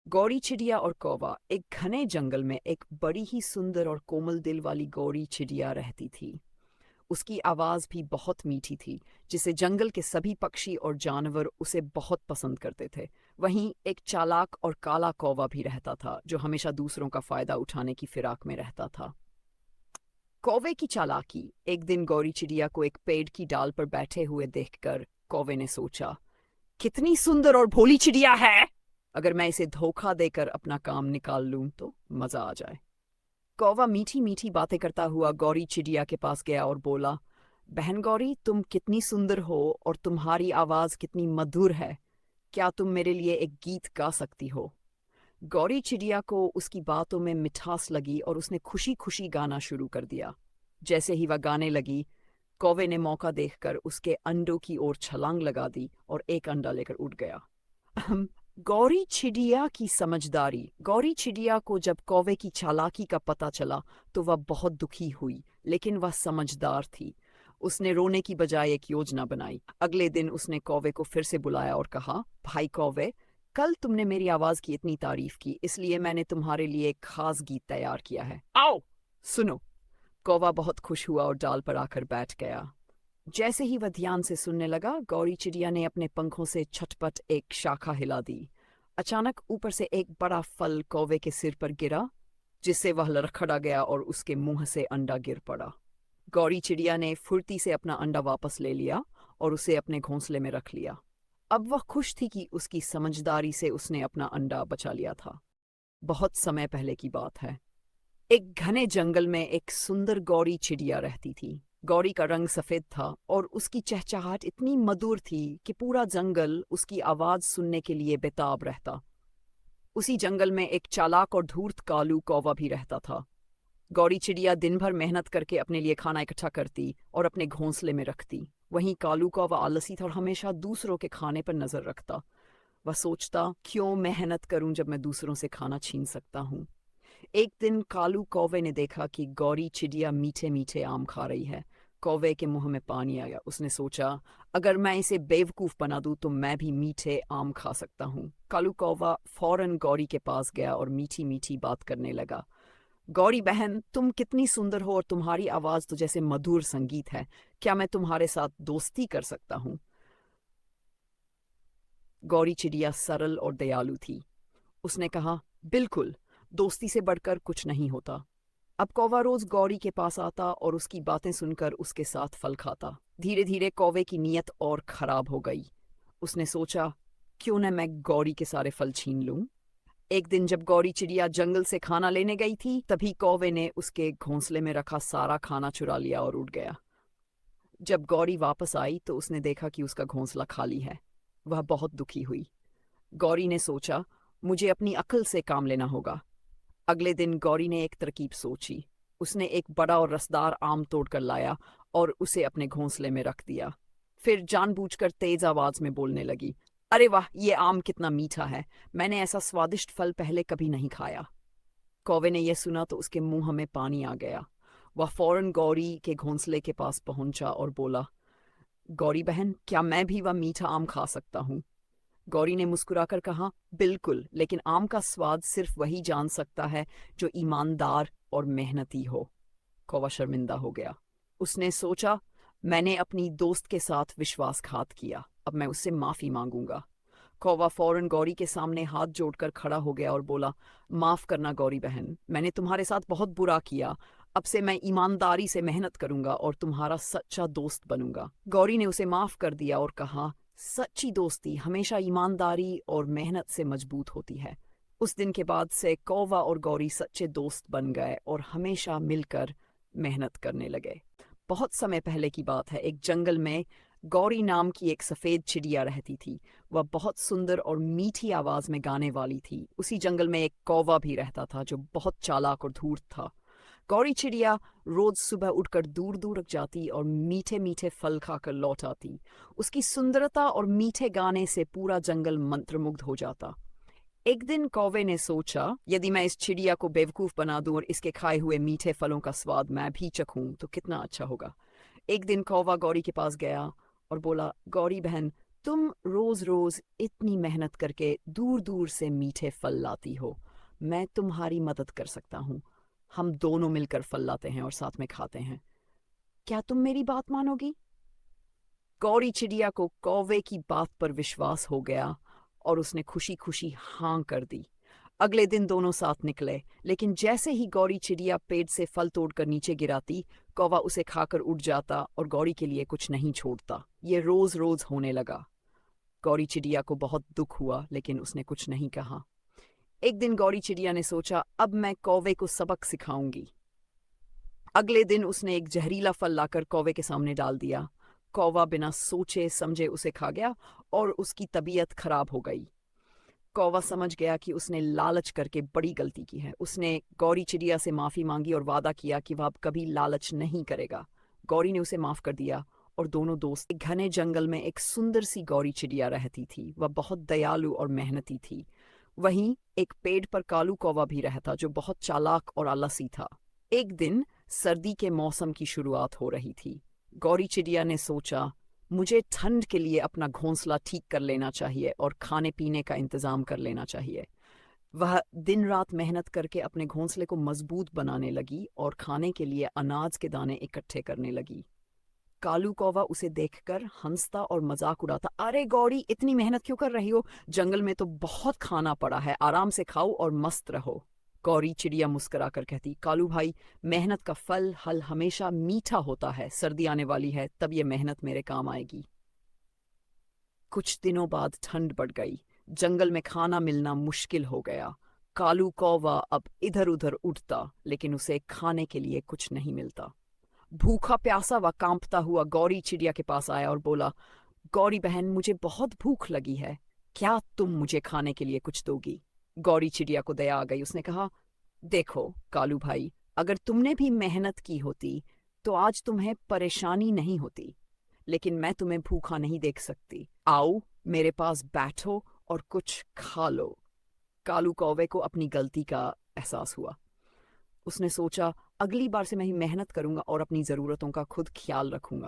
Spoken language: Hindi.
गौरी चिड़िया और कौवा। एक घने जंगल में एक बड़ी ही सुंदर और कोमल दिल वाली गौरी चिड़िया रहती थी। उसकी आवाज़ भी बहुत मीठी थी, जिसे जंगल के सभी पक्षी और जानवर उसे बहुत पसंद करते थे। वहीं एक चालाक और काला कौवा भी रहता था, जो हमेशा दूसरों का फायदा उठाने की फिराक में रहता था। कौवे की चालाकी। एक दिन गौरी चिड़िया को एक पेड़ की डाल पर बैठे हुए देखकर कौवे ने सोचा, कितनी सुंदर और भोली चिड़िया है। अगर मैं इसे धोखा देकर अपना काम निकाल लूं तो मजा आ जाए। कौवा मीठी मीठी बातें करता हुआ गौरी चिड़िया के पास गया और बोला, बहन गौरी, तुम कितनी सुंदर हो और तुम्हारी आवाज कितनी मधुर है। क्या तुम मेरे लिए एक गीत गा सकती हो? गौरी चिड़िया को उसकी बातों में मिठास लगी और उसने खुशी खुशी गाना शुरू कर दिया। जैसे ही वह गाने लगी, कौवे ने मौका देखकर उसके अंडों की ओर छलांग लगा दी और एक अंडा लेकर उड़ गया। गौरी चिड़िया की समझदारी। गौरी चिड़िया को जब कौवे की चालाकी का पता चला तो वह बहुत दुखी हुई, लेकिन वह समझदार थी। उसने रोने की बजाय एक योजना बनाई। अगले दिन उसने कौवे को फिर से बुलाया और कहा, भाई कौवे, कल तुमने मेरी आवाज की इतनी तारीफ की, इसलिए मैंने तुम्हारे लिए एक खास गीत तैयार किया है। आओ सुनो। कौवा बहुत खुश हुआ और डाल पर आकर बैठ गया। जैसे ही वह ध्यान से सुनने लगा, गौरी चिड़िया ने अपने पंखों से छटपट एक शाखा हिला दी। अचानक ऊपर से एक बड़ा फल कौवे के सिर पर गिरा, जिससे वह लड़खड़ा गया और उसके मुंह से अंडा गिर पड़ा। गौरी चिड़िया ने फुर्ती से अपना अंडा वापस ले लिया और उसे अपने घोंसले में रख लिया। अब वह खुश थी कि उसकी समझदारी से उसने अपना अंडा बचा लिया था। बहुत समय पहले की बात है। एक घने जंगल में एक सुंदर गौरी चिड़िया रहती थी। गौरी का रंग सफेद था और उसकी चहचहाहट इतनी मधुर थी कि पूरा जंगल उसकी आवाज सुनने के लिए बेताब रहता। उसी जंगल में एक चालाक और धूर्त कालू कौवा भी रहता था। गौरी चिड़िया दिन भर मेहनत करके अपने लिए खाना इकट्ठा करती और अपने घोंसले में रखती। वहीं कालू कौवा आलसी था और हमेशा दूसरों के खाने पर नजर रखता। वह सोचता, क्यों मेहनत करूं जब मैं दूसरों से खाना छीन सकता हूं। एक दिन कालू कौवे ने देखा कि गौरी चिड़िया मीठे मीठे आम खा रही है। कौवे के मुंह में पानी आ गया। उसने सोचा, अगर मैं इसे बेवकूफ बना दूं तो मैं भी मीठे आम खा सकता हूँ। कालू कौवा फौरन गौरी के पास गया और मीठी मीठी बात करने लगा। गौरी बहन, तुम कितनी सुंदर हो और तुम्हारी आवाज तो जैसे मधुर संगीत है। क्या मैं तुम्हारे साथ दोस्ती कर सकता हूँ? गौरी चिड़िया सरल और दयालु थी। उसने कहा, बिल्कुल, दोस्ती से बढ़कर कुछ नहीं होता। अब कौवा रोज गौरी के पास आता और उसकी बातें सुनकर उसके साथ फल खाता। धीरे धीरे कौवे की नीयत और खराब हो गई। उसने सोचा, क्यों न मैं गौरी के सारे फल छीन लूं। एक दिन जब गौरी चिड़िया जंगल से खाना लेने गई थी, तभी कौवे ने उसके घोंसले में रखा सारा खाना चुरा लिया और उड़ गया। जब गौरी वापस आई तो उसने देखा कि उसका घोंसला खाली है। वह बहुत दुखी हुई। गौरी ने सोचा, मुझे अपनी अक्ल से काम लेना होगा। अगले दिन गौरी ने एक तरकीब सोची। उसने एक बड़ा और रसदार आम तोड़कर लाया और उसे अपने घोंसले में रख दिया। फिर जानबूझकर तेज आवाज में बोलने लगी, अरे वाह, ये आम कितना मीठा है। मैंने ऐसा स्वादिष्ट फल पहले कभी नहीं खाया। कौवे ने यह सुना तो उसके मुंह में पानी आ गया। वह फौरन गौरी के घोंसले के पास पहुंचा और बोला, गौरी बहन, क्या मैं भी वह मीठा आम खा सकता हूँ? गौरी ने मुस्कुराकर कहा, बिल्कुल, लेकिन आम का स्वाद सिर्फ वही जान सकता है जो ईमानदार और मेहनती हो। कौवा शर्मिंदा हो गया। उसने सोचा, मैंने अपनी दोस्त के साथ विश्वासघात किया, अब मैं उससे माफी मांगूंगा। कौवा फौरन गौरी के सामने हाथ जोड़कर खड़ा हो गया और बोला, माफ करना गौरी बहन, मैंने तुम्हारे साथ बहुत बुरा किया। अब से मैं ईमानदारी से मेहनत करूंगा और तुम्हारा सच्चा दोस्त बनूंगा। गौरी ने उसे माफ कर दिया और कहा, सच्ची दोस्ती हमेशा ईमानदारी और मेहनत से मजबूत होती है। उस दिन के बाद से कौवा और गौरी सच्चे दोस्त बन गए और हमेशा मिलकर मेहनत करने लगे। बहुत समय पहले की बात है। एक जंगल में गौरी नाम की एक सफेद चिड़िया रहती थी। वह बहुत सुंदर और मीठी आवाज में गाने वाली थी। उसी जंगल में एक कौवा भी रहता था जो बहुत चालाक और धूर्त था। गौरी चिड़िया रोज सुबह उठकर दूर दूर जाती और मीठे मीठे फल खाकर लौट आती। उसकी सुंदरता और मीठे गाने से पूरा जंगल मंत्रमुग्ध हो जाता। एक दिन कौवे ने सोचा, यदि मैं इस चिड़िया को बेवकूफ बना दूं और इसके खाए हुए मीठे फलों का स्वाद मैं भी चखूं तो कितना अच्छा होगा। एक दिन कौवा गौरी के पास गया और बोला, गौरी बहन, तुम रोज रोज इतनी मेहनत करके दूर दूर से मीठे फल लाती हो। मैं तुम्हारी मदद कर सकता हूँ। हम दोनों मिलकर फल लाते हैं और साथ में खाते हैं। क्या तुम मेरी बात मानोगी? गौरी चिड़िया को कौवे की बात पर विश्वास हो गया और उसने खुशी खुशी हाँ कर दी। अगले दिन दोनों साथ निकले, लेकिन जैसे ही गौरी चिड़िया पेड़ से फल तोड़कर नीचे गिराती, कौवा उसे खाकर उड़ जाता और गौरी के लिए कुछ नहीं छोड़ता। ये रोज रोज होने लगा। गौरी चिड़िया को बहुत दुख हुआ, लेकिन उसने कुछ नहीं कहा। एक दिन गौरी चिड़िया ने सोचा, अब मैं कौवे को सबक सिखाऊंगी। अगले दिन उसने एक जहरीला फल लाकर कौवे के सामने डाल दिया। कौवा बिना सोचे समझे उसे खा गया और उसकी तबीयत खराब हो गई। कौवा समझ गया कि उसने लालच करके बड़ी गलती की है। उसने गौरी चिड़िया से माफी मांगी और वादा किया कि वह अब कभी लालच नहीं करेगा। गौरी ने उसे माफ कर दिया और दोनों दोस्त एक घने जंगल में एक सुंदर सी गौरी चिड़िया रहती थी। वह बहुत दयालु और मेहनती थी। वहीं एक पेड़ पर कालू कौवा भी रहता, जो बहुत चालाक और आलसी था। एक दिन सर्दी के मौसम की शुरुआत हो रही थी। गौरी चिड़िया ने सोचा, मुझे ठंड के लिए अपना घोंसला ठीक कर लेना चाहिए और खाने पीने का इंतजाम कर लेना चाहिए। वह दिन रात मेहनत करके अपने घोंसले को मजबूत बनाने लगी और खाने के लिए अनाज के दाने इकट्ठे करने लगी। कालू कौवा उसे देखकर हंसता और मजाक उड़ाता, अरे गौरी, इतनी मेहनत क्यों कर रही हो? जंगल में तो बहुत खाना पड़ा है, आराम से खाओ और मस्त रहो। गौरी चिड़िया मुस्कुराकर कहती, कालू भाई, मेहनत का फल हमेशा मीठा होता है। सर्दी आने वाली है, तब ये मेहनत मेरे काम आएगी। कुछ दिनों बाद ठंड बढ़ गई। जंगल में खाना मिलना मुश्किल हो गया। कालू कौवा अब इधर उधर उड़ता, लेकिन उसे खाने के लिए कुछ नहीं मिलता। भूखा प्यासा व कांपता हुआ गौरी चिड़िया के पास आया और बोला, गौरी बहन, मुझे बहुत भूख लगी है। क्या तुम मुझे खाने के लिए कुछ दोगी? गौरी चिड़िया को दया आ गई। उसने कहा, देखो कालू भाई, अगर तुमने भी मेहनत की होती तो आज तुम्हें परेशानी नहीं होती, लेकिन मैं तुम्हें भूखा नहीं देख सकती। आओ मेरे पास बैठो और कुछ खा लो। कालू कौवे को अपनी गलती का एहसास हुआ। उसने सोचा, अगली बार से मैं ही मेहनत करूंगा और अपनी ज़रूरतों का खुद ख्याल रखूंगा।